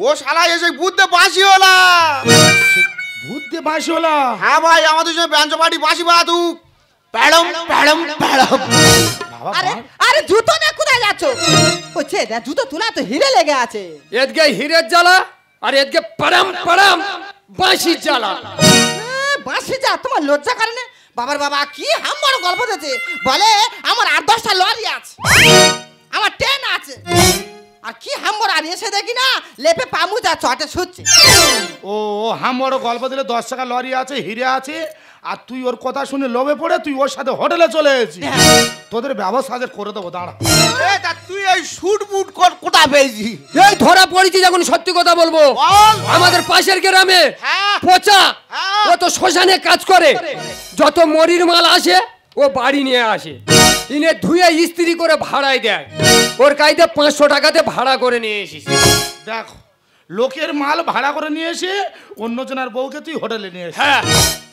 ও শালা এসে বুদ্ধে বাঁশি হলা। বুদ্ধে বাঁশি হলা? হ্যাঁ ভাই, আমাদের সঙ্গে ব্যাঞ্চ পার্টি বাঁশি বাদু প্যাডম প্যাডম প্যাডম। আরে আরে জুতো না কোথায় যাচ্ছ? ওছে দা জুতো তোলা তো হিরে লেগে আছে। এদিকে হিরের জ্বালা আর এদিকে পড়াম পড়াম বাঁশি জ্বালা। বাঁশি যা, তোমার লজ্জা করে না? বাবার বাবা কি হাম্বড় গল্প দিয়েছে, বলে আমার 8-10টা লরি আছে, আমার ট্রেন আছে, আর কি হাম্বড়। আর এসে দেখি না লেপে পামুজা চটে শুচ্ছে। ও হাম্বড় গল্প দিলে 10 টাকা লরি আছে, হিরে আছে, আর তুই ওর কথা শুনে লোভে পড়ে তুই ওর সাথে হোটেলে চলে এসেছিস। তোদের ব্যবস্থা করে দেবো, দাঁড়া। তুই এই শুট বুট কোথা পেয়েছি? এই ধরা পড়েছি যখন সত্যি কথা বলবো। আমাদের পাশের গ্রামে পচা ও তো শ্মশানে কাজ করে, যত মরির মাল আসে ও বাড়ি নিয়ে আসে, ইনে ধুয়ে ইস্ত্রি করে ভাড়ায় দেয়। ওর কাইতে 500 টাকাতে ভাড়া করে নিয়ে এসিস। দেখো, লোকের মাল ভাড়া করে নিয়ে এসে অন্যজনের বউকে তুই হোটেলে নিয়ে এসে। হ্যাঁ,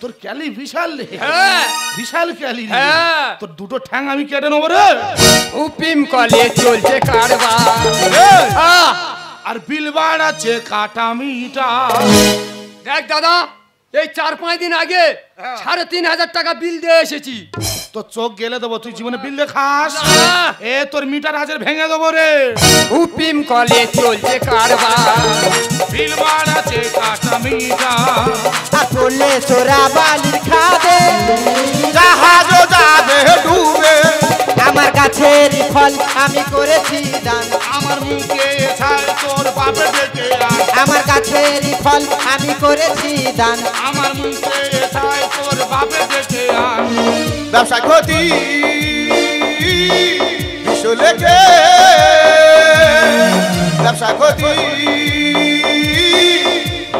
তোর ক্যালি বিশাল রে। হ্যাঁ বিশাল ক্যালি রে। হ্যাঁ, তোর দুটো ঠ্যাং আমি কেটে নেবো রে। উপিম কলে চলছে কারবার, আর বিল বাড়াচ্ছে কাটা মিটা। দেখ দাদা, এই 4-5 দিন আগে 3,500 টাকা বিল দিয়ে এসেছি। তোর চোখ গেলে দেবো, তুই জীবনে বিল দিয়ে খাস? এ তোর মিটার হাজার ভেঙে দেবো রে। উপিম কলে চলছে কারবার, বিল বাড়াচ্ছে কাটা মিটা। আর পড়লে সোরা বালির খাবে, জাহাজও যাবে ডুবে, আমার গাছের ফল আমি করেছি দান, আমার মুখে ছায় তোর বাপে ডেকে আন। আমার গাছের ফল আমি করেছি দান, আমার মুখে ছায় তোর বাপে ডেকে আন। ব্যবসা ক্ষতি বিশ্ব লেখে, ব্যবসা ক্ষতি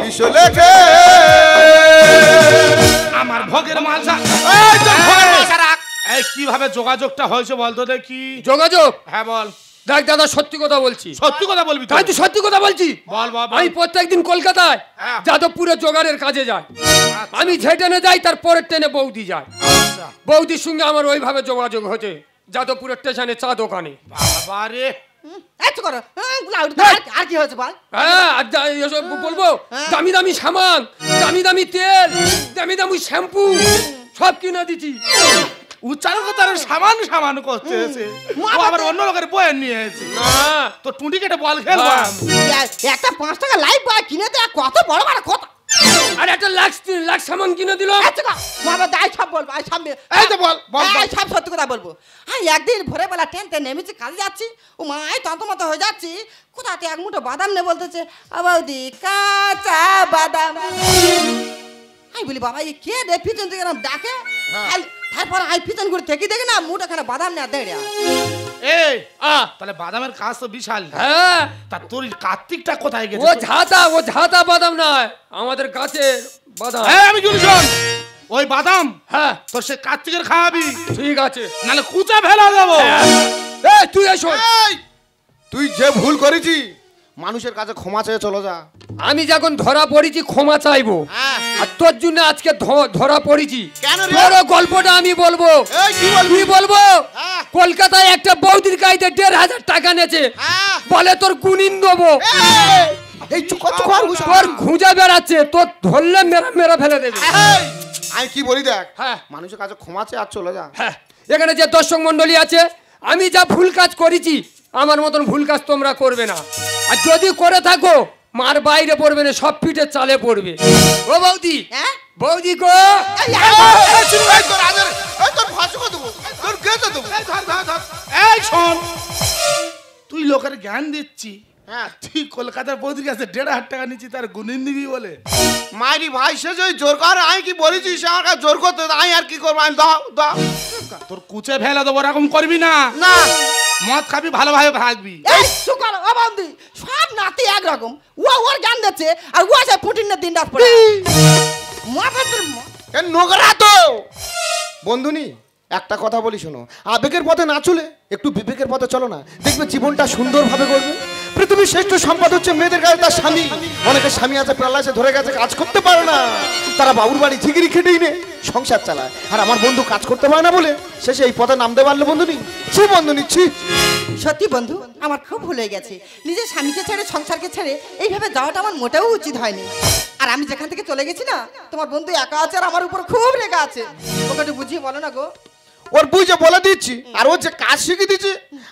বিশ্ব লেখে। আমার ভোগের মালসা। এই কিভাবে যোগাযোগটা হয়েছে বলতো দেখি? যোগাযোগ? হ্যাঁ বল। দেখ দাদা, সত্যি কথা বলছি। সত্যি কথা বলবি? তাই তুই সত্যি কথা বলছি। বল বল। আমি প্রত্যেকদিন কলকাতায় যাদবপুরে জোগাড়ের কাজে যাই। আমি যে ট্রেনে যাই তার পরের ট্রেনে বৌদি যায়। বৌদির সঙ্গে আমার ওইভাবে যোগাযোগ হচ্ছে যাদবপুরের স্টেশনে চা দোকানে। বাবারে, এত করো। আর কি হয়েছে বল? হ্যাঁ, এসব বলবো। দামি দামি সামান, দামি দামি তেল, দামি দামি শ্যাম্পু সব কিনে দিচ্ছি। উচ্চারণ করতে আর সামান সামান করতেছে। ও আবার অন্য লোকের বয়ে নিয়ে এসেছে। তো টুটি কেটে বল খেলবো। একটা 5 টাকা লাইফ বয় কিনে দে, কত বড় বড় কথা। আর একটা লাখ সামান কিনে দিল। বাবা দাই সব বলবো, আই সামনে এই তো বল বল। এই সব সত্যি কথা বলবো। আমি একদিন ভোরবেলা ট্রেনতে নেমেছি, কাজে যাচ্ছি, ও মা এই তন্তমত হয়ে যাচ্ছি, কোথাতে এক মুঠো বাদাম নে বলতেছে, বৌদি কাঁচা বাদাম। আমি বলি বাবা এই কে রে, পিছন থেকে এরকম ডাকে। তারপর আমি পিছন করে থেকে দেখি না মুঠোখানে বাদাম নেওয়া দেড়ে। এই তাহলে বাদামের কাজ তো বিশাল। হ্যাঁ, তা তোর কার্তিকটা কোথায় গেছে? ও ঝাঁতা বাদাম নয়, আমাদের গাছের বাদাম। হ্যাঁ আমি শুনি, শোন, ওই বাদাম হ্যাঁ তোর সে কার্তিকের খাওয়াবি। ঠিক আছে, নাহলে কুচা ফেলা দেবো। এই তুই এসো। তুই যে ভুল করেছি মানুষের কাছে ক্ষমা চেয়ে চলে যা। আমি যখন ধরা পড়েছি ক্ষমা চাইবো, আর তোর জন্য আজকে ধরা পড়েছি। তোর গল্পটা আমি বলবো। তুই বলবো কলকাতায় একটা বৌদির গাইতে 1,500 টাকা নেছে, বলে তোর গুনিন দেবো। তোর খুঁজে বেড়াচ্ছে, তোর ধরলে মেরা ফেলে দেবে। আমি কি বলি দেখ, হ্যাঁ মানুষের কাছে ক্ষমা চেয়ে আর চলে যা। হ্যাঁ, এখানে যে দর্শক মন্ডলী আছে, আমি যা ভুল কাজ করেছি আমার মতন ভুল কাজ তোমরা করবে না। আর যদি করে থাকো মার বাইরে পড়বে না, সব পিঠে চালে পড়বে। ও বৌদি, বৌদি গো, এই শোন, তুই লোকের জ্ঞান দিচ্ছি। হ্যাঁ, তুই কলকাতার বৌদির কাছে 1,500 টাকা নিচ্ছি, তার গুনিন দিবি বলে। মাইরি ভাই সে যদি জোর করে, আমি কি বলেছি সে আমার কাছে জোর করতে, আমি আর কি করবো? আমি দাও দাও, তোর কুচে ফেলে দেবো, এরকম করবি না। না মদ খাবি, ভালোভাবে থাকবি। সব নাতি একরকম, ও ওর গান দিচ্ছে আর ও আছে পুটিনের দিন রাত পড়ে। নোংরা তো বন্ধুনি। একটা কথা বলি শোনো, আবেগের পথে না চলে একটু বিবেকের পথে চলো না, দেখবে জীবনটা সুন্দরভাবে করবে। পৃথিবীর শ্রেষ্ঠ সম্পদ হচ্ছে মেয়েদের কাছে তার স্বামী। অনেকের স্বামী আছে প্যারালাইসে ধরে গেছে, কাজ করতে পারে না, তারা বাবুর বাড়ি ঝিগিরি খেটেই নে সংসার চালায়। আর আমার বন্ধু কাজ করতে পারে না বলে শেষে এই পথে নামতে পারলো বন্ধুনি। ছি বন্ধুনি, ছি। সত্যি বন্ধু, আমার খুব ভুল হয়ে গেছে। নিজের স্বামীকে ছেড়ে সংসারকে ছেড়ে এইভাবে যাওয়াটা আমার মোটেও উচিত হয়নি। আর আমি যেখান থেকে চলে গেছি না, তোমার বন্ধু একা আছে আর আমার উপর খুব রেগে আছে। ওকে একটু বুঝিয়ে বলো না গো। ওর বুঝে বলে দিচ্ছি, আর ওর যে কাজ শিখে দিচ্ছি,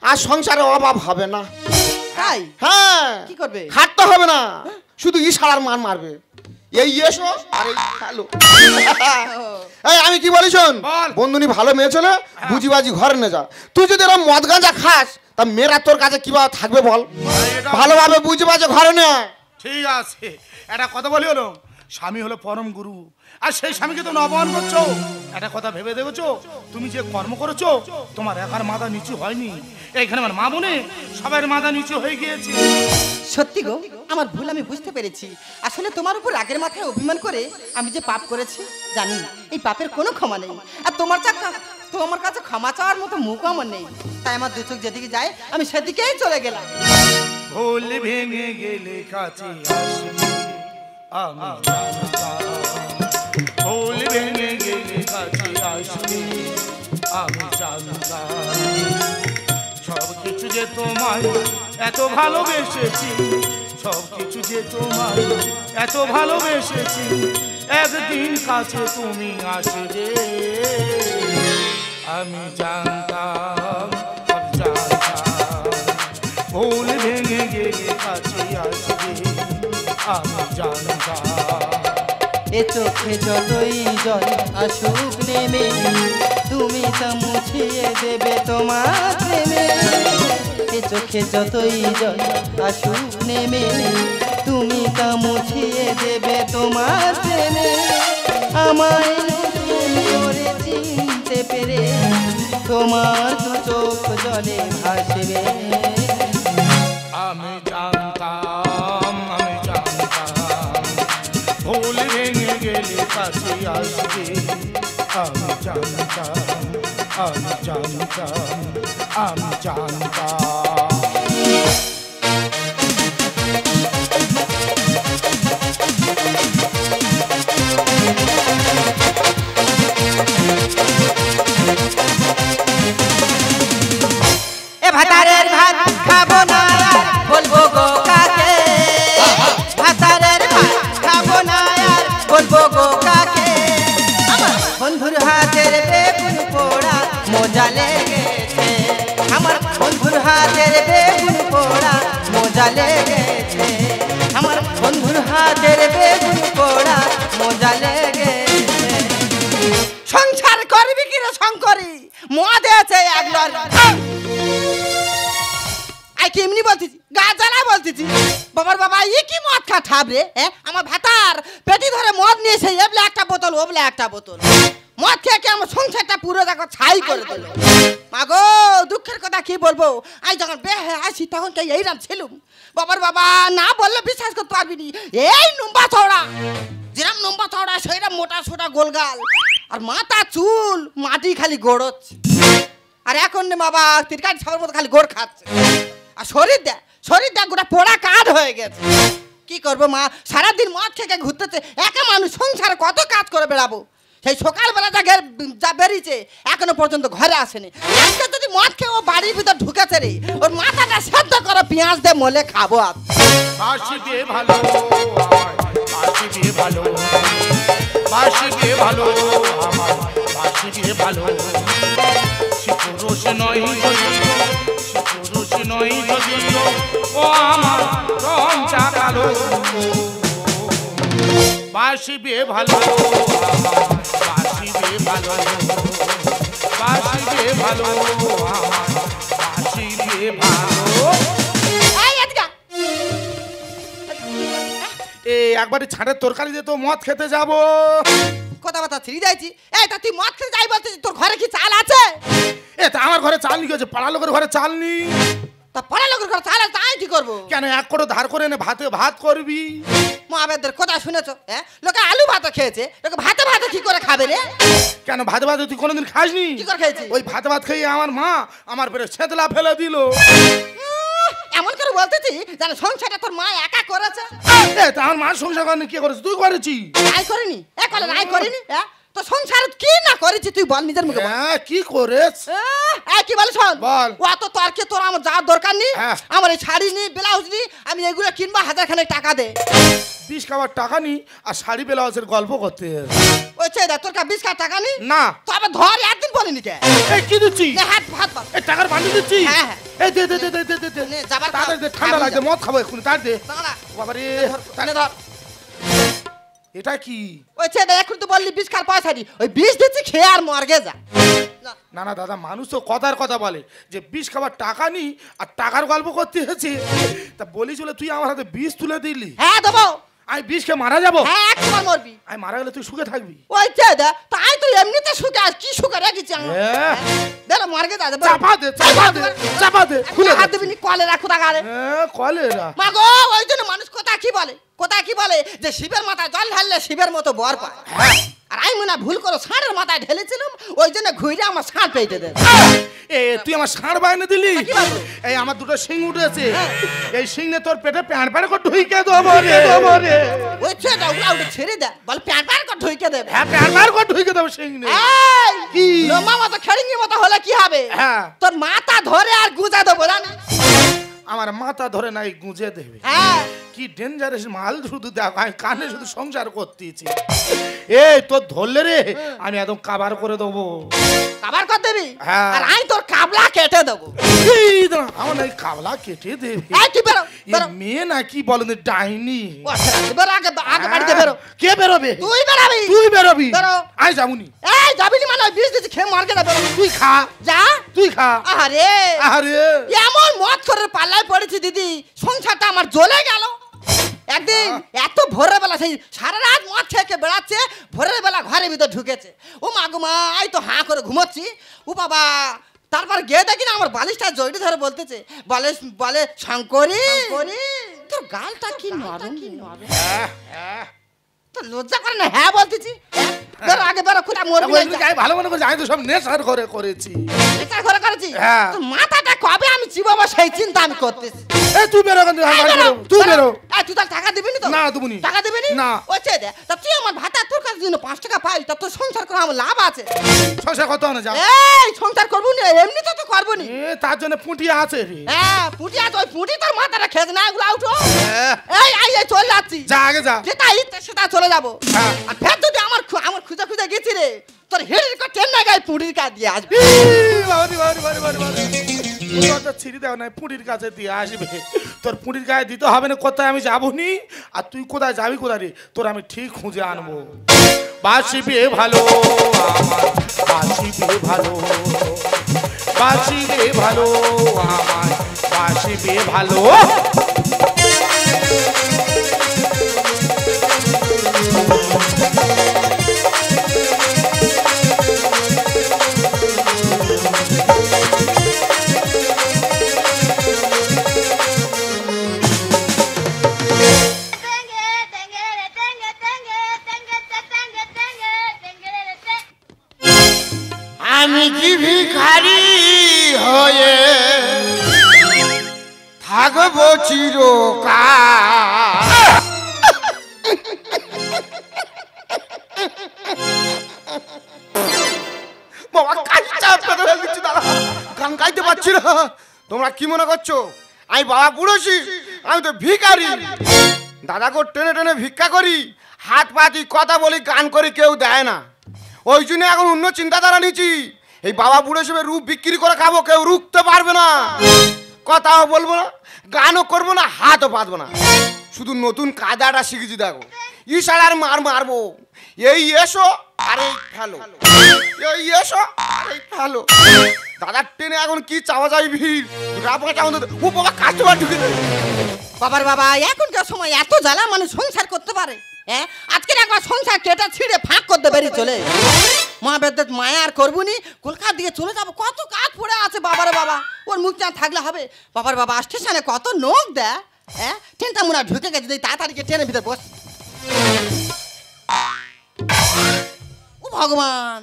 আর সংসারে অভাব হবে না। তাই? হ্যাঁ, কি করবে? খাটতে হবে না, শুধু ইশারার মার মারবে। এই এসো আর এই হ্যালো। এই আমি কি বলি শোন, বল। বন্ধুনি ভালো মেয়ে ছিল, বুঝিবাজি ঘরে নে যা। তুই যদি এরকম মদ গাঁজা খাস, তা মেয়েরা তোর কাছে কিভাবে থাকবে বল? ভালোভাবে বুঝিবাজি ঘরে নে। ঠিক আছে, একটা কথা বলি হলো, স্বামী হলো পরম গুরু, আর সেই স্বামীকে তুমি অপমান করছো। একটা কথা ভেবে দেখেছো, তুমি যে কর্ম করেছো তোমার একার মাথা নিচু হয়নি, এইখানে আমার মা বোনে সবার মাথা নিচু হয়ে গিয়েছে। সত্যি গো, আমার ভুল আমি বুঝতে পেরেছি। আসলে তোমার উপর রাগের মাথায় অভিমান করে আমি যে পাপ করেছি, জানি এই পাপের কোনো ক্ষমা নেই। আর তোমার কাছে ক্ষমা চাওয়ার মতো মুখ আমার নেই। তাই আমার দু চোখ যেদিকে যায় আমি সেদিকেই চলে গেলাম। ভুল ভেঙে গেলে কাছে আসবে আমি জানতাম, ভুল ভেঙে গেলে কাছে আসবে আমি জানতাম। সব কিছু যে তোমায় এত ভালোবেসেছি, সব কিছু যে তোমায় এত ভালোবেসেছি, একদিন কাছে তুমি আসবে আমি জানতাম, আমি জানতাম। ভুল ভেঙে গেলে কাছে আসবে আমি জানতাম। এ চোখে যতই জল আসুক নেমে, তুমি তা মুছিয়ে দেবে তোমার প্রেমে। এ চোখে যতই জল আসুক নেমে, তুমি তা মুছিয়ে দেবে তোমার প্রেমে। আমায় তুমি ওরে চিনতে পেরে, তোমার দু চোখ জলে ভাসবে। আমি জানতাম, আমি জানতাম, ভুল ভেঙে গেলে কাছে আসবে আমি জানতাম, আমি জানতাম, আমি জানতাম। এ ভাতারের ভাত খাবো না আর বলবো গো কাকে, ভাতারের ভাত খাবো না আর বলবো গো কাকে। আমার বন্ধুর হাতের বেগুন পোড়া মজা লেগেছে, আমার বন্ধুর হাতের বেগুন পোড়া মজা লেগেছে, আমার বন্ধুর হাতের বেগুন পোড়া মজা লেগেছে। সংসার করবি কিরে শঙ্করী, মদ আছে এক লরি। কেমনি বলতেছি, গা জ্বালা বলতেছি। বাবার বাবা ই কি মদ খা ঠাব রে। আমার ভাতার পেটি ধরে মদ নিয়েছে, এবলে একটা বোতল ওবলে একটা বোতল। মদ খেয়ে খেয়ে আমার সংসারটা পুরো দেখো ছাই করে দিল। মাগো দুঃখের কথা কি বলবো, আমি যখন বেহে আসি তখন কে এইরাম ছিলুম। বাবার বাবা না বললে বিশ্বাস করতে পারবি নি, এই নম্বা ছড়া, যেরাম নম্বা ছড়া সেইরাম মোটা সোটা গোলগাল, আর মাথা চুল মাটি খালি গোড়চ্ছে। আর এখন বাবা তিরকাটি ছাগলের মতো খালি গোড় খাচ্ছে। আর শরীর দেখ গোটা পোড়া কাঠ হয়ে গেছে। কি করবো মা, সারাদিন মদ খেয়ে ঘুরতেছে। একা মানুষ সংসারে কত কাজ করে বেড়াবো। সেই সকালবেলা যা বেরিয়েছে এখনো পর্যন্ত ঘরে আসেনি। আজকে যদি মদ খেয়ে ও বাড়ির ভিতর ঢুকেছে রে, ওর মাথাটা সেদ্ধ করে পেঁয়াজ দিয়ে মলে খাবো। আর বাসিবে ভালো, বাসিবে ভালো, বাসিবে ভালো, আমার বাসিবে ভালো। পুরুষ নয় পুরুষ নয় ও আমার রং চাকালো, বাসিবে ভালো, বাসিবে ভালো, বাসিবে ভালো, বাসিবে ভালো। এই একবারে ছাড়ের তরকারি দিয়ে তো মদ খেতে যাব। কথাবার্তা ছিঁড়ে যাইছি। এই তা তুই মদ খেতে যাই বলছিস, তোর ঘরে কি চাল আছে? এ তা আমার ঘরে চাল নি গেছে, পাড়া লোকের ঘরে চাল নি। তা পাড়া লোকের ঘরে চাল আছে, তাই কি করবো? কেন এক করে ধার করে এনে ভাত করবি? মহাবেদের কথা শুনেছ? লোকে আলু ভাত খেয়েছে, লোকে ভাতে কি করে খাবে রে? কেন ভাতে তুই কোনোদিন খাসনি? কি করে খেয়েছি? ওই ভাত খেয়ে আমার মা আমার পেটে ছেতলা ফেলে দিল। এমন করে বলতেছি যেন সংসারটা তোর মা একা করেছে। এ তা আমার মা সংসার করেনি, কে করেছে? তুই করেছি? নাই করিনি, করিনি। তো সংসার কি না করেছি তুই বল নিজের মুখে বল। হ্যাঁ কি করেছ? কি বল শোন বল। ও তো তর্কে তোর আমার যাওয়ার দরকার নেই। হ্যাঁ। আমার এই শাড়ি নি ব্লাউজ নি আমি এগুলো কিনবো 1000 খানেক টাকা দে। বিষ খাবার টাকা নি আর শাড়ি ব্লাউজের গল্প করতে ওই ছেদা তোর কা 20 টাকা নি না। তবে ধর একদিন বলিনি কে এই কি দিচ্ছি? নে হাত হাত পার। এই টাকার বান্ডি দিচ্ছি। হ্যাঁ, হ্যাঁ। এই দে দে দে দে দে দে নে, যাবার খাও। তাড়াতাড়ি দে, ঠান্ডা খাবি লাগছে যা। মদ খাবো এখন তার দে দাঁড়া বাবারে নে ধর। এটা কি? ওই ছেদা এখন তো বললি 20 খার পয়সা দি ওই 20 দিচ্ছি খেয়ে আর মরগে যা। না না দাদা মানুষ তো কথার কথা বলে যে বিষ খাবার টাকা নি আর টাকার গল্প করতে হয়েছে তা বলি চলে তুই আমার হাতে বিষ তুলে দিলি হ্যাঁ দেবো। আমি বিষ খেয়ে মারা যাবো? হ্যাঁ একবার মরবি। আমি মারা গেলে তুই সুখে থাকবি? ওই ছেদা তাই তো এমনিতে সুখে আর কি সুখে রেখেছি আমি। হ্যাঁ। দেড় মরগে যা। চাপা দে চাপা দে চাপা দে খুলে হাত দিবি নি কলে রাখো টাকারে। হ্যাঁ কলেরা। মা গো ওই জন্য মানুষ কথা কি বলে যে শিবের মাথায় জল ঢাললে শিবের মতো বর পায়। আর আমি মনে হয় ভুল করে ষাঁড়ের মাথায় ঢেলেছিলাম ওই জন্য ঘুরে আমার ষাঁড় পেটে দেবে। এ তুই আমার ষাঁড় বাইনে দিলি? কি বলবো? এই আমার দুটো শিং উঠেছে এই শিংনে তোর পেটে প্যাঁড় প্যাঁড় করে ঢুইকে দেবো রে। ওই ছেলেটা ওগুলা ওটা ছেড়ে দে বল প্যান্ট প্যান্ট করে ঢুকে দেবে। হ্যাঁ প্যাঁড় প্যাঁড় করে ঢুইকে দেবো শিংনে। এই কি? লম্বা মতো খেড়িঙ্গি মতো হলে কি হবে? হ্যাঁ। তোর মাথা ধরে আর গুজা দেবো জানি। আমার মাথা ধরে নাই গুঁজে দেবে। হ্যাঁ কি ডেঞ্জারাস মাল শুধু দেখ আমি কানে শুধু সংসার করতেছি। এই তোর ধরলে রে আমি একদম কাবার করে দেবো। কাবার করে দিবি? হ্যাঁ। আর আমি তোর কাবলা কেটে দেবো। এই দাঁড়া, আমার এই কাবলা কেটে দেবে। এই তুই বেরো এ বেরো। মেয়ে নাকি বলেন ডাইনি? ও ছেড়ে দে, বেরো আগে আগে বাড়িতে বেরো। কে বেরোবে? তুই বেরাবি। তুই বেরোবি? বেরো। আমি যাবনি। এই যাবি নি মানে ওই বিষ দিচ্ছি খেয়ে মার্কেটে বেরো। তুই খা যা। তুই খা। আরে আরে এমন মদ করে পাল্লায় পড়েছি দিদি সংসারটা আমার জ্বলে গেল। একদিন এত ভোরের বেলা সেই সারা রাত মদ খেয়ে বেড়াচ্ছে ভোরের বেলা ঘরের ভিতর ঢুকেছে। ও মা গো মা এই তো হাঁ করে ঘুমোচ্ছি। ও বাবা তারপর গিয়ে দেখি না আমার বালিশটা জড়িয়ে ধরে বলতেছে বলে বলে শঙ্করী তোর গালটা কি নরম তো লজ্জা করে না? হ্যাঁ বলতেছি। বেরো আগে বেরো কোথা মরবি না। যাই ভালো মনে করছি আমি তো সব নেশার ঘরে করেছি। এটা ঘরে করেছি। হ্যাঁ। তোর মাথাটা কবে আমি চিবাবো সেই চিন্তা আমি করতেছি। এই তুই বেরো কিন্তু এই বেরো, তুই বেরো। এই তুই তার টাকা দিবি নি তো? না, দেবো নি। টাকা দিবি নি? না। ওই ছেড়ে দে। তা তুই আমার ভাতা তোর কাছে দিন 5 টাকা পাই তা তোর সংসার করে আমার লাভ আছে। সংসার কত না যা। এই সংসার করবো নি এমনি তো করবো নি। এ তার জন্য পুঁটি আছে রে। হ্যাঁ পুটি আছে ওই পুটি তোর মাথাটা খেয়ে না এগুলো উঠো। হ্যাঁ। এই চলে যাচ্ছি। যা আগে যা। যেটা ইচ্ছে সেটা চলে যাবো। হ্যাঁ। আর ফের যদি আমার খুঁজে খুঁজে গেছি রে তোর হেড়ির কা ট্রেন না গায়ে পুটির কাজ দিয়ে আসবে। ছিড়ি দেও না পুঁটির কাছে দিয়ে আসবে। তোর পুঁটির গায়ে দিতে হবে না কোথায় আমি যাবো নি। আর তুই কোথায় যাবি কোথায় রে তোর আমি ঠিক খুঁজে আনবো। বাসিবে ভালো আমার বাসিবে ভালো বাসিবে ভালো আমার বাসিবে ভালো। আমি কি ভিখারি হয়ে থাকবো চিরকাল। বাবা কাজটা আপনাদের হয়ে দিচ্ছি দাদা গান গাইতে পারছি না। তোমরা কি মনে করছো আমি বাবা বুড়োছি? আমি তো ভিখারি। দাদাকে টেনে টেনে ভিক্ষা করি, হাত পাতি কথা বলি, গান করি, কেউ দেয় না। ওই জন্য এখন অন্য চিন্তাধারা নিচ্ছি। এই বাবা বুড়ো হিসেবে রূপ বিক্রি করে খাবো, কেউ রুখতে পারবে না। কথাও বলবো না, গানও করবো না, হাতও পাতবো না। শুধু নতুন কায়দাটা শিখেছি দেখো, ইশারার মারবো। এই এসো আর এই ফেলো, এই এসো আর এই ফেলো। দাদার টেনে এখন কি চাওয়া যায় ভিড়। ও বাবা কাস্টমার ঢুকে দেবে। বাবার বাবা এখনকার সময় এত জ্বালা মানুষ সংসার করতে পারে? হ্যাঁ আজকের একবার সংসার কেটে ছিঁড়ে ফাঁক করতে বেরিয়ে চলে মা বেদ্যুৎ মায়া আর করবো নি, কলকাতা দিকে চলে যাবো। কত কাজ পড়ে আছে বাবারে বাবা, ওর মুখ চান থাকলে হবে? বাবার বাবা স্টেশনে কত নোক দেয়। হ্যাঁ ট্রেনটা মনে হয় ঢুকে গেছে, তাড়াতাড়ি ট্রেনের ভিতরে বস। ও ভগবান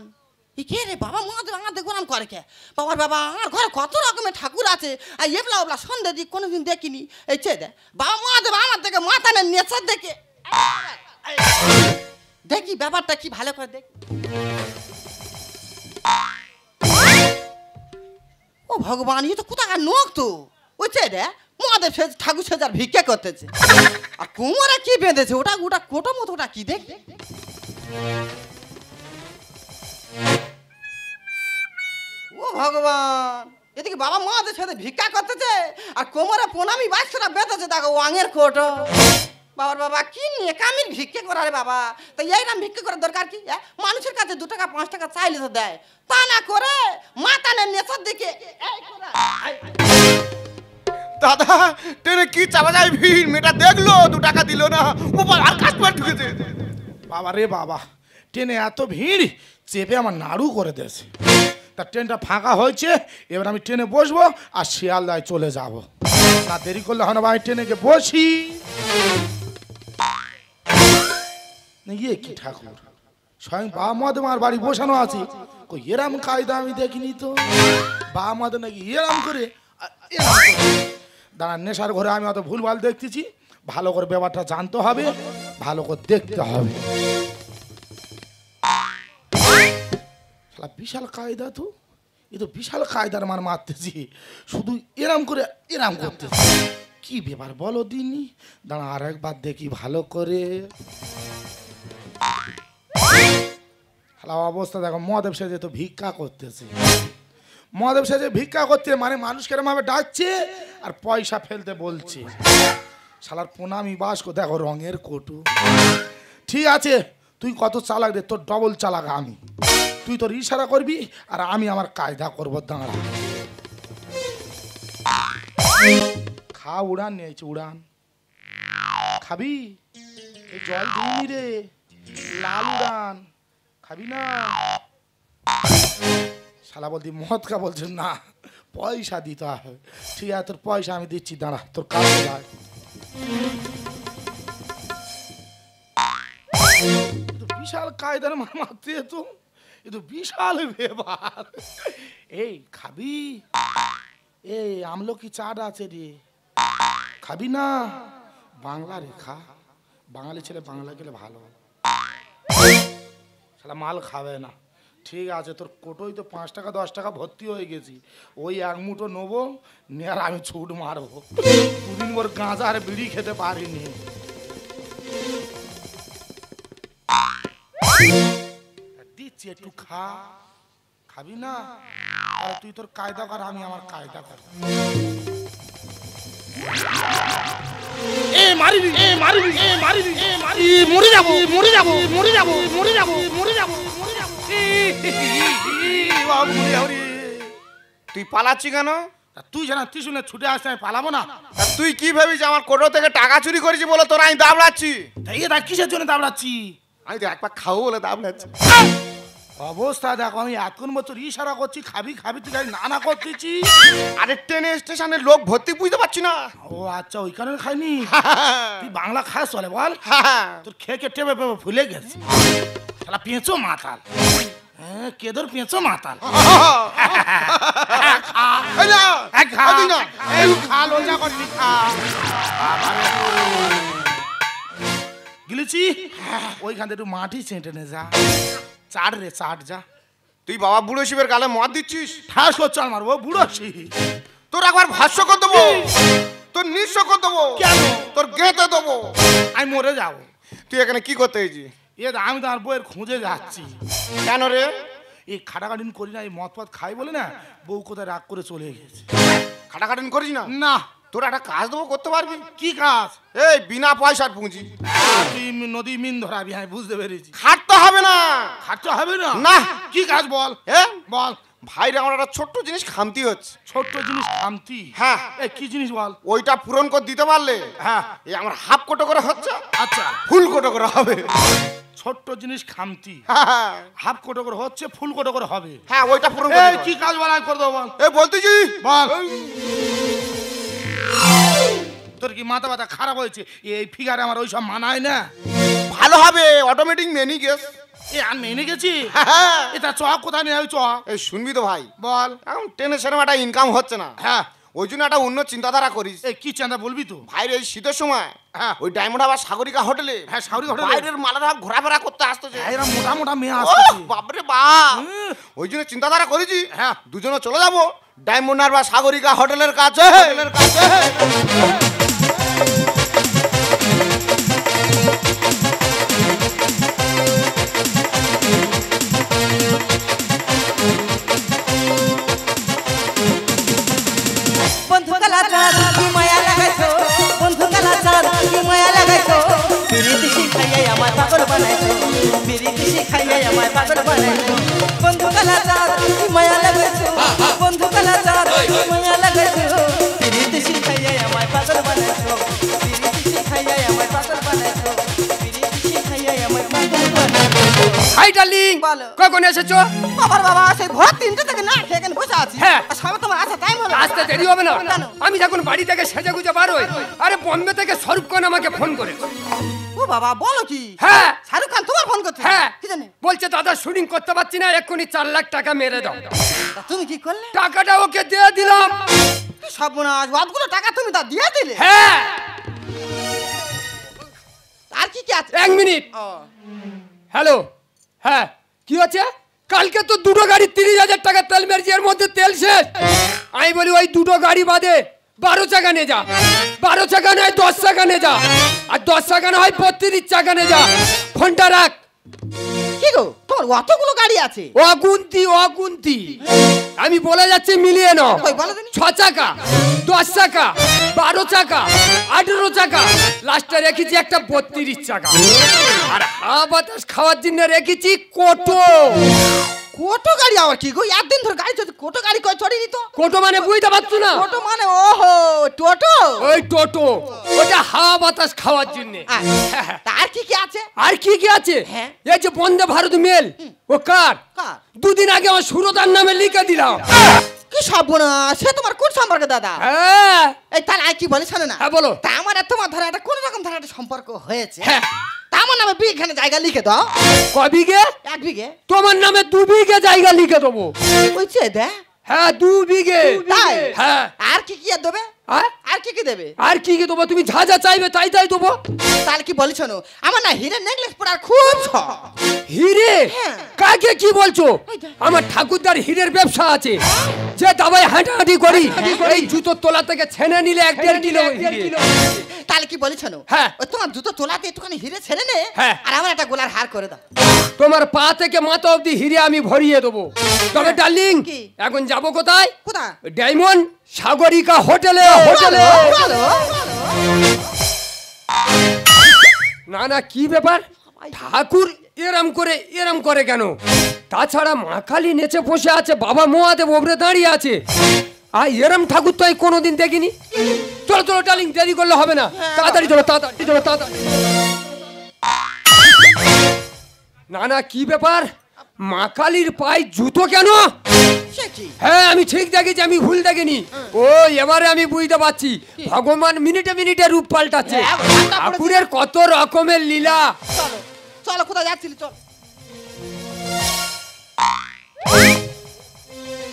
ই কে রে বাবা, মা আমাদের গোলাম করে কে? বাবার বাবা আমার ঘরে কত রকমের ঠাকুর আছে, আর এবলা ওবলা সন্ধে দিক কোনোদিন দেখিনি। এই চে দে বাবা মা দেব আমার থেকে মাথা নেন নেচার দেখে দেখি দেখি ব্যাপারটা কি ভালো করে দেখ। ও ভগবান, ये तो কোথাকার নোক তো। ওইছে রে মহাদেব সে ঠাকুর সেজার ভিক্ষা করতেছে। আর কোমরে কি বেঁধেছে ওটা ওটা কোটো মতো ওটা কি দেখ। ও ভগবান, এদিকে বাবা মহাদেব সাথে ভিক্ষা করতেছে আর কোমরে প্রণামী বাক্সটা বেঁধেছে দেখো ওয়াঙের কোটো। বাবার বাবা কি নিয়ে কামির ভিক্ষে করারে বাবা, তাই এইরকম ভিক্ষে করার দরকার কি? মানুষের কাছে 2 টাকা 5 টাকা চাইলে তো দেয়, তা না করে মাতানের নেশার দিকে এই করা। দাদা ট্রেনে কি চাপা যায় ভিড়, মেয়েটা দেখলো 2 টাকা দিল না, ও আর কাস্টমার ঢুকেছে। বাবা রে বাবা, ট্রেনে এত ভিড় চেপে আমার নাড়ু করে দিয়েছে। তা ট্রেনটা ফাঁকা হয়েছে, এবার আমি ট্রেনে বসবো আর শিয়ালদায় চলে যাব। না দেরি করলে হয় না ভাই, ট্রেনে গিয়ে বসি। ইয়ে কি ঠাকুর, স্বয়ং বাবা মহাদেব আমার বাড়ি বসানো আছে, কই এরম কায়দা আমি দেখিনি তো। বাবা মহাদেব নাকি এরম করে দাঁড়া, নেশার ঘরে আমি অত ভুলভাল দেখতেছি, ভালো করে ব্যাপারটা জানতে হবে, ভালো করে দেখতে হবে। বিশাল কায়দা তো, এ তো বিশাল কায়দার মার মারতেছি, শুধু এরম করে এরম করতেছি। কি ব্যাপার বলো দিনই, দাঁড়া আর একবার দেখি ভালো করে। অবস্থা দেখো, মহাদেব সেজে তো ভিক্ষা করতেছে। মহাদেব সেজে ভিক্ষা করতে মানে মানুষ কেরম ভাবে ডাকছে আর পয়সা ফেলতে বলছে। শালার প্রণামী বাস্ক দেখো রঙের কোটু। ঠিক আছে, তুই কত চালাক রে, তোর ডবল চালাক আমি। তুই তোর ইশারা করবি আর আমি আমার কায়দা করবো। দাঁড়া, খা, উড়ান নিয়েছে, উড়ান খাবি? এই জল দিইনি রে, লাল উড়ান খাবি না? শালা বলতি মদ খা, বলছে না পয়সা দিতে হবে। ঠিক আছে, তোর পয়সা আমি দিচ্ছি, দাঁড়া তোর কাছে যায়। বিশাল কায়দার মারতে তো, এ তো বিশাল ব্যাপার। এই খাবি? এই আমলকি চাট আছে রে, খাবি না? বাংলা রে, খা, বাঙালি ছেলে বাংলা গেলে ভালো। শালা মাল খাবে না। ঠিক আছে, তোর কোটোই তো 5 টাকা 10 টাকা ভর্তি হয়ে গেছি, ওই এক মুঠো নেবো নিয়ে আর আমি ছুট মারবো। 2 দিন পর গাঁজা আর বিড়ি খেতে পারিনি। দিচ্ছি একটু খা, খাবি না? আর তুই তোর কায়দা কর, আমি আমার কায়দা কর। এ মারিবি, এ মারিবি, এ মারিবি, এ মারি, মরে যাবো, মরে যাবো, মরে যাবো, মরে যাবো, মরে যাবো, মরে যাবো। তুই পালাচ্ছি কেন? তুই জানা তুই শুনে ছুটে আসতে আমি পালাবো না? তুই কি ভাবিস আমার কোটো থেকে টাকা চুরি করেছি বলে তোরা আমি দাবড়াচ্ছি? তাই এটা কিসের জন্য দাবড়াচ্ছি? আমি তো একবার খাবো বলে দাবড়াচ্ছি। অবস্থা দেখো, আমি এতক্ষণ বছর ইশারা করছি খাবি খাবি, তুই না না করতেছি। আরে ট্রেনে স্টেশনে লোক ভর্তি, বুঝতে পারছি না। ও আচ্ছা, ওই কারণে খাইনি। তুই বাংলা খাস চলে বল? তোর খেয়ে টেপে পেপে ফুলে গেছে। শালা পেঁচো মাতাল, হ্যাঁ কেদর পেঁচো মাতাল। গিলেছি ওইখান থেকে একটু মাটি চেটে নে যা, চাট রে চাট যা। তুই বাবা বুড়ো শিবের গালে মদ দিচ্ছিস? ঠাস করে চাল মারবো বুড়ো শিব। তোর একবার ভাষ্য করে দেবো, তোর নিঃস্ব করে দেবো। কেন? তোর গেঁথে দেবো, আমি মরে যাবো। তুই এখানে কি করতে এসেছিস? এ আমি তো আর বউয়ের খুঁজে যাচ্ছি। কেন রে? এই খাটাখাটিন করি না, এই মদ পথ খাই বলে না, বউ কোথায় রাগ করে চলে গেছে। খাটাখাটিন করিস না? না। তোর একটা কাজ দেবো, করতে পারবি? কি কাজ? এই বিনা পয়সার পুঁজি। তুই নদী মিন ধরাবি, হ্যাঁ বুঝতে পেরেছি। খাটতে হবে না। খাটতে হবে না? না। কি কাজ বল? হ্যাঁ বল। ভাইরে, আমার একটা ছোট্ট জিনিস খামতি হচ্ছে। ছোট্ট জিনিস খামতি? হ্যাঁ। এই কি জিনিস বল? ওইটা পূরণ করে দিতে পারলে হ্যাঁ, এই আমার হাফ কোটো করে হচ্ছে, আচ্ছা ফুল কোটো করে হবে। ছোট্ট জিনিস খামতি, হ্যাঁ হাফ কোটো করে হচ্ছে, ফুল কোটো করে হবে। হ্যাঁ, ওইটা পূরণ এই করে কি কাজ বল, আমি করে দেবো বল। এই বলতেছি বল। তোর কি মাথা ব্যথা খারাপ হয়েছে? এই ফিগারে আমার ওইসব মানায় না। ভালো হবে, অটোমেটিক মেনি গেস। এ আমি মেনে গেছি। হ্যাঁ। এটা চ কোথায় নিয়ে চ। এই শুনবি তো ভাই, বল। এখন ট্রেনের সিনেমাটা ইনকাম হচ্ছে না। হ্যাঁ, ওই জন্য একটা অন্য চিন্তাধারা করিস। এই কি চাঁদা বলবি তো? ভাইরে এই শীতের সময় হ্যাঁ। ওই ডায়মন্ড আবার সাগরিকা হোটেলে, হ্যাঁ, সাগরিকা হোটেলে। বাইরের মালারা ঘোরাফেরা করতে আসতেছে। এরা মোটা মোটা মেয়ে ওহ, আসছে। বাপরে বাপ, ওই জন্য চিন্তাধারা করেছি হ্যাঁ। দুজনে চলে যাবো ডায়মন্ড আর বা সাগরিকা হোটেলের কাছে। বন্ধু কালাচাঁদ কি মায়া লাগাইছো, বন্ধু কালাচাঁদ কি মায়া লাগাইছো, পিরিতি শিখাইয়া আমায় পাগল বানাইছো, পিরিতি শিখাইয়া আমায় পাগল বানাইছো। বন্ধু কালাচাঁদ কি মায়া লাগাইছো, বন্ধু কালাচাঁদ কি মায়া লাগাইছো, পিরিতি শিখাইয়া আমায় পাগল বানাইছো, পিরিতি শিখাইয়া আমায় পাগল বানাইছো, পিরিতি শিখাইয়া আমায় পাগল বানাইছো। হাই ডার্লিং, বলো। কখন এসেছো? বাবার বাবা সেই ভোর 3টে থেকে না খেয়ে এখানে বসে আছি। হ্যাঁ। আর সবে তোমার আসা টাইম হলো। আসতে দেরি হবে না? কেন? আমি যখন বাড়ি থেকে সেজে গুজে বার হই, আরে বম্বে থেকে শাহরুখ খান আমাকে ফোন করে। ও বাবা বলো কি? হ্যাঁ। শাহরুখ খান তোমার ফোন করছে? হ্যাঁ, কি জানি? বলছে দাদা শুটিং করতে পারছি না, এক্ষুনি 4 লাখ টাকা মেরে দাও। তা তুমি কি করলে? টাকাটা ওকে দিয়ে দিলাম। কি সর্বনাশ, অতগুলো টাকা তুমি তা দিয়ে দিলে? হ্যাঁ। আর কি কি আছে? 1 মিনিট। ও, হ্যালো, হ্যাঁ কি হচ্ছে? কালকে তো দুটো গাড়ি 30,000 টাকা তেল মেরেছি, এর মধ্যে তেল শেষ। আমি বলি ওই দুটো গাড়ি বাদে 12 চাকা নিয়ে যা, 12 চাকা নয় 10 চাকা নিয়ে যা, আর 10 চাকা না হয় 32 চাকা নিয়ে যা। ফোনটা রাখ। কি গো তোমার অতগুলো গাড়ি আছে? অগুন্তি আমি বলে যাচ্ছি, মিলিয়ে নাও। কই বলো দিনি? 6 চাকা, 10 চাকা, 12 চাকা, 18 চাকা, লাস্টে রেখেছি একটা 32 চাকা। আর হাওয়া বাতাস খাওয়ার জন্য রেখেছি কোটো। কোটো গাড়ি আবার কি গো? একদিন ধরে গাড়ি চলছে, কোটো গাড়ি কই চড়িনি তো। কোটো মানে বুঝতে পারছো না? কোটো মানে ওহো টোটো। ওই টোটো, ওটা হাওয়া বাতাস খাওয়ার জন্য। তা আর কি কি আছে? আর কি কি আছে? হ্যাঁ। এই যে বন্দে ভারত মেল, ও কার? কার? দুদিন আগে আমার সুরতার নামে লিখে দিলাম। কি সর্বনাশ, সে তোমার কোন সম্পর্কে দাদা? হ্যাঁ। এই তাহলে আর কি বলে শোনো না। হ্যাঁ, বলো। তা আমার আর তোমার ধরে একটা কোন রকম ধরে একটা সম্পর্ক হয়েছে। হ্যাঁ। তা আমার নামে বিঘানে জায়গা লিখে দাও। ক বিঘে? 1 বিঘে। তোমার নামে 2 বিঘে জায়গা লিখে দেবো। বুঝছে দে? হ্যাঁ 2 বিঘে। তাই? হ্যাঁ। আর কি কি আর দেবে? হ্যাঁ? আর কি কি দেবে? আর কি কি দেবো? তুমি যা যা চাইবে তাই তাই দেবো। তাহলে কি বলি শোনো, আমার না হিরের নেকলেস পরার খুব শখ। হিরে? হ্যাঁ। কাকে কি বলছো? ওই দেখ। আমার ঠাকুরদার হীরের ব্যবসা আছে, যে দাবাই হাঁটাহাঁটি করি। এই জুতোর তোলা থেকে ছেনে নিলে 1.5 কিলো হিরে। তাহলে কি বলি শোনো, হ্যাঁ। ওই তোমার জুতো তোলাতে একটুখানি হিরে ছেড়ে নে, হ্যাঁ। আর আমার একটা গোলার হার করে দাও। তোমার পা থেকে মাথা অবধি হিরে আমি ভরিয়ে দেবো। তবে ডার্লিং, কি? এখন যাবো কোথায়? কোথায়? ডায়মন্ড সাগরিকা হোটেলে। চলো, চলো। না না, কি ব্যাপার? ঠাকুর এরম করে কেন? তাছাড়া মা কালী নেচে বসে আছে, বাবা মহাদেব ওপরে দাঁড়িয়ে আছে। আর এরম ঠাকুর তো আমি কোনোদিন দেখিনি। চলো চলো ডার্লিং, দেরি করলে হবে না, তাড়াতাড়ি চলো, তাড়াতাড়ি চলো, তাড়াতাড়ি। না না, কি ব্যাপার? মা কালীর পায়ে জুতো কেন? সে কি? হ্যাঁ আমি ঠিক দেখেছি, আমি ভুল দেখিনি। ও এবারে আমি বুঝতে পারছি, ভগবান মিনিটে মিনিটে রূপ পাল্টাচ্ছে। হ্যাঁ, ঠান্ডা পড়েছে। ঠাকুরের কত রকমের লীলা। চলো, চলো, কোথায় যাচ্ছিলি? চল।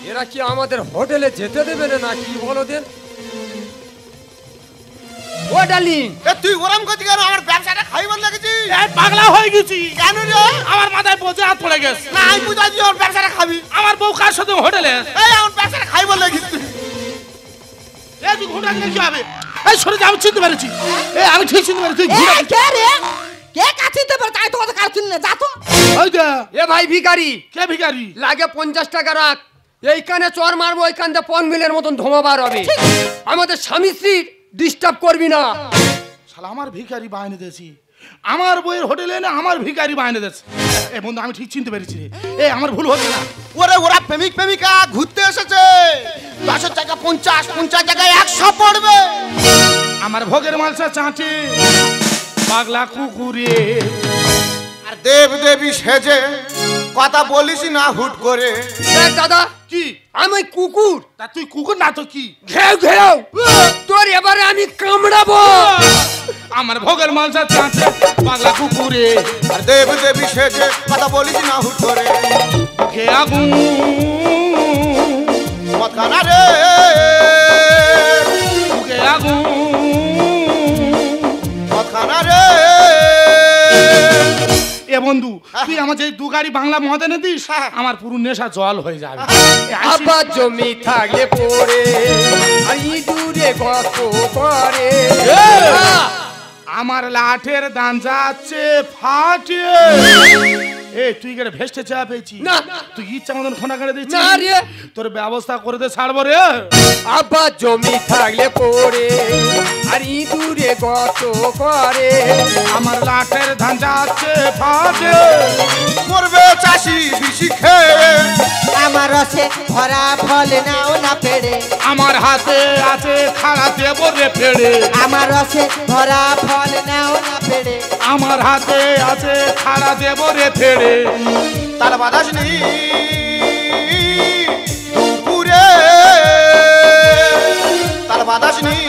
এরা কি আমাদের হোটেলে যেতে দেবে না কি বলো দেন? ও ডার্লিং, এ তুই ওরম করছিস কেন? আমার ব্যবসাটা খাইবার লাগেছি। এই পাগলা হয়ে গেছি। কেন রে? আমার মাথায় বোঝা হাত পড়ে গেছে। না আমি বুঝাচ্ছি আমার ব্যবসাটা খাবি। আমার বউ কার সাথে হোটেলে? এই আমার ব্যবসাটা খাইবার লাগিস তুই। এই তুই ঘুরে গেলে কি হবে? এই সরে যা, আমি চিনতে পেরেছি। এই আমি ঠিক চিনতে পেরেছি। তুই ঘুরে এই, কে রে? কে কাছিতে পারে? তাই তোমাদের কার চিনি না, যা তো। ওই দে। এ ভাই ভিখারি, কে ভিখারি? লাগে 50 টাকা রাখ। এইখানে চর মারবো, ওইখান থেকে 5 মিলের মতন ধোঁয়া বার হবে। আমাদের স্বামী স্ত্রী ডিস্টার্ব করবি না। শালা আমার ভিখারি বাহিনী দিয়েছি। আমার বইয়ের হোটেলে এনে আমার ভিখারি বাহিনী দিয়েছে। এ বন্ধু আমি ঠিক চিনতে পেরেছি রে। এ আমার ভুল হচ্ছে না। ওরা প্রেমিক প্রেমিকা ঘুরতে এসেছে। 10 টাকা 50, 50 টাকায় 100 পড়বে। আমার ভোগের মালসা চাটে পাগলা কুকুরে। আর দেব দেবী সেজে কথা বলিস না হুট করে। দেখ দাদা, কি? আমি কুকুর। তা তুই কুকুর না তো কি? ঘেউ ঘেউ, তোর এবারে আমি কামড়াবো। আমার ভোগের মালসা চাটে পাগলা কুকুরে। আর দেব দেবী সেজে কথা বলিস না হুট করে। কে আগুন মত খানা রে কথানা রে এ বন্ধু তুই আমার যে 2 গাড়ি বাংলা মদ এনে দিস আমার পুরো নেশা জল হয়ে যাবে আবার জমি থাকলে পড়ে আর ইঁদুরে গত করে আমার লাঠের দান যাচ্ছে ফাটে এ তুই গেলে ভেস্টে চা পেয়েছি না। তুই ইচ্ছা মতন খোনা কেটে দিচ্ছিস না রে। তোর ব্যবস্থা করে দে ছাড়বো রে আবার জমি থাকলে পড়ে আর ইঁদুরে গত করে আমার লাঠের ধান যাচ্ছে ফাটে করবে চাষি বিশি খেয়ে আমার রসে ভরা ফল নাও না পেড়ে আমার হাতে আছে খাড়া দেব রে ফেড়ে আমার রসে ভরা ফল নাও না পেড়ে আমার হাতে আছে খাড়া দেব রে ফেড়ে তার বাদাস নেই দুপুরে তার বাদাস নেই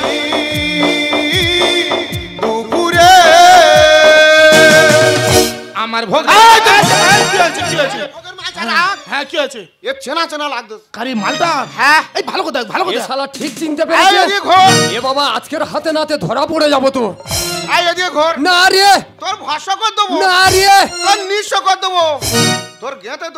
দুপুরে আমার ভোগ কি আছে কি আছে হ্যাঁ কি আছে এ চেনা চেনা লাগতো কারি মালটা হ্যাঁ এই ভালো কথা ভালো এ কথা শালা ঠিক চিনতে এই পেরেছে এদিকে ঘোর এ বাবা আজকের হাতে নাতে ধরা পড়ে যাবো তো এই এদিকে ঘোর না রে তোর ভাষ্য কর দেবো না রে তোর নিঃস্ব কর দেবো তোর গেতে